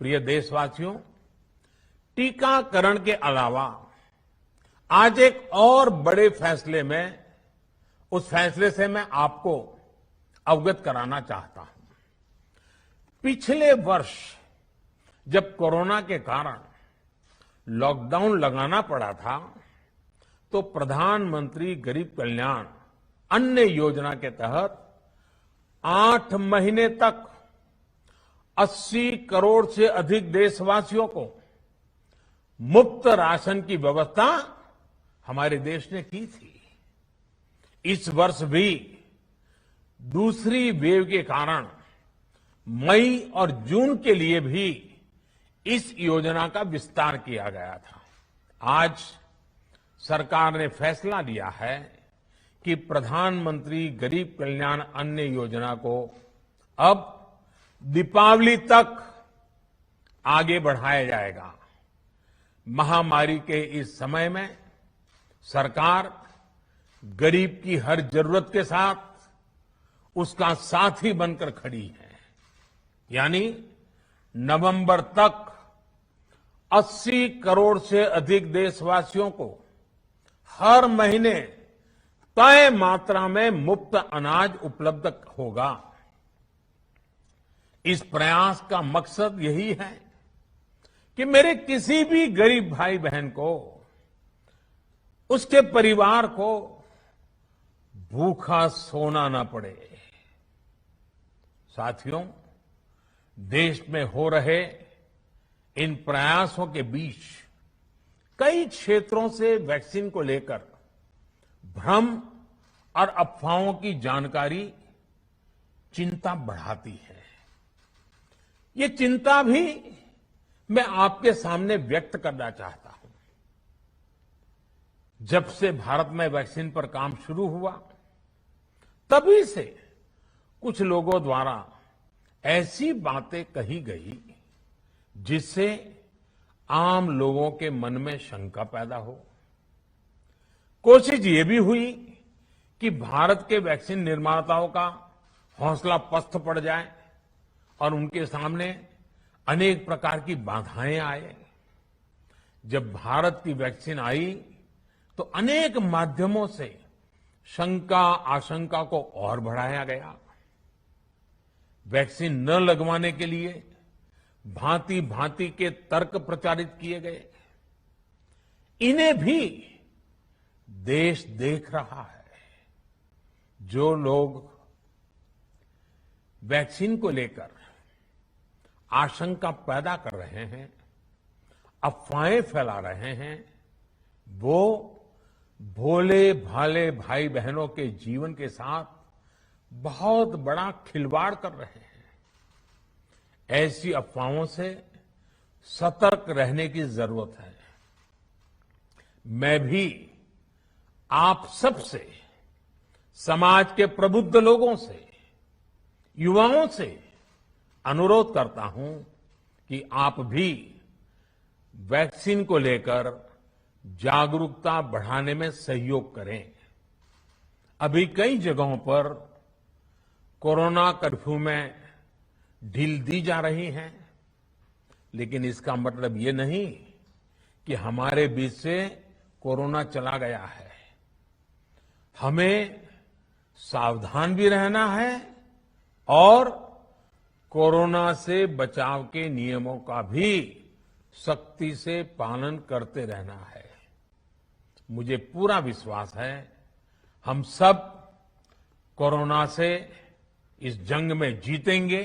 प्रिय देशवासियों, टीकाकरण के अलावा आज एक और बड़े फैसले में उस फैसले से मैं आपको अवगत कराना चाहता हूं। पिछले वर्ष जब कोरोना के कारण लॉकडाउन लगाना पड़ा था, तो प्रधानमंत्री गरीब कल्याण अन्न योजना के तहत 8 महीने तक 80 करोड़ से अधिक देशवासियों को मुफ्त राशन की व्यवस्था हमारे देश ने की थी। इस वर्ष भी दूसरी वेव के कारण मई और जून के लिए भी इस योजना का विस्तार किया गया था। आज सरकार ने फैसला लिया है कि प्रधानमंत्री गरीब कल्याण अन्न योजना को अब दीपावली तक आगे बढ़ाया जाएगा। महामारी के इस समय में सरकार गरीब की हर जरूरत के साथ उसका साथी बनकर खड़ी है। यानी नवंबर तक 80 करोड़ से अधिक देशवासियों को हर महीने तय मात्रा में मुफ्त अनाज उपलब्ध होगा। इस प्रयास का मकसद यही है कि मेरे किसी भी गरीब भाई बहन को, उसके परिवार को भूखा सोना न पड़े। साथियों, देश में हो रहे इन प्रयासों के बीच कई क्षेत्रों से वैक्सीन को लेकर भ्रम और अफवाहों की जानकारी चिंता बढ़ाती है। ये चिंता भी मैं आपके सामने व्यक्त करना चाहता हूं। जब से भारत में वैक्सीन पर काम शुरू हुआ, तभी से कुछ लोगों द्वारा ऐसी बातें कही गई जिससे आम लोगों के मन में शंका पैदा हो। कोशिश ये भी हुई कि भारत के वैक्सीन निर्माताओं का हौसला पस्त पड़ जाए और उनके सामने अनेक प्रकार की बाधाएं आए। जब भारत की वैक्सीन आई तो अनेक माध्यमों से शंका आशंका को और बढ़ाया गया। वैक्सीन न लगवाने के लिए भांति भांति के तर्क प्रचारित किए गए। इन्हें भी देश देख रहा है। जो लोग वैक्सीन को लेकर आशंका पैदा कर रहे हैं, अफवाहें फैला रहे हैं, वो भोले भाले भाई बहनों के जीवन के साथ बहुत बड़ा खिलवाड़ कर रहे हैं। ऐसी अफवाहों से सतर्क रहने की जरूरत है। मैं भी आप सबसे, समाज के प्रबुद्ध लोगों से, युवाओं से अनुरोध करता हूं कि आप भी वैक्सीन को लेकर जागरूकता बढ़ाने में सहयोग करें। अभी कई जगहों पर कोरोना कर्फ्यू में ढील दी जा रही है, लेकिन इसका मतलब ये नहीं कि हमारे बीच से कोरोना चला गया है। हमें सावधान भी रहना है और कोरोना से बचाव के नियमों का भी सख्ती से पालन करते रहना है। मुझे पूरा विश्वास है हम सब कोरोना से इस जंग में जीतेंगे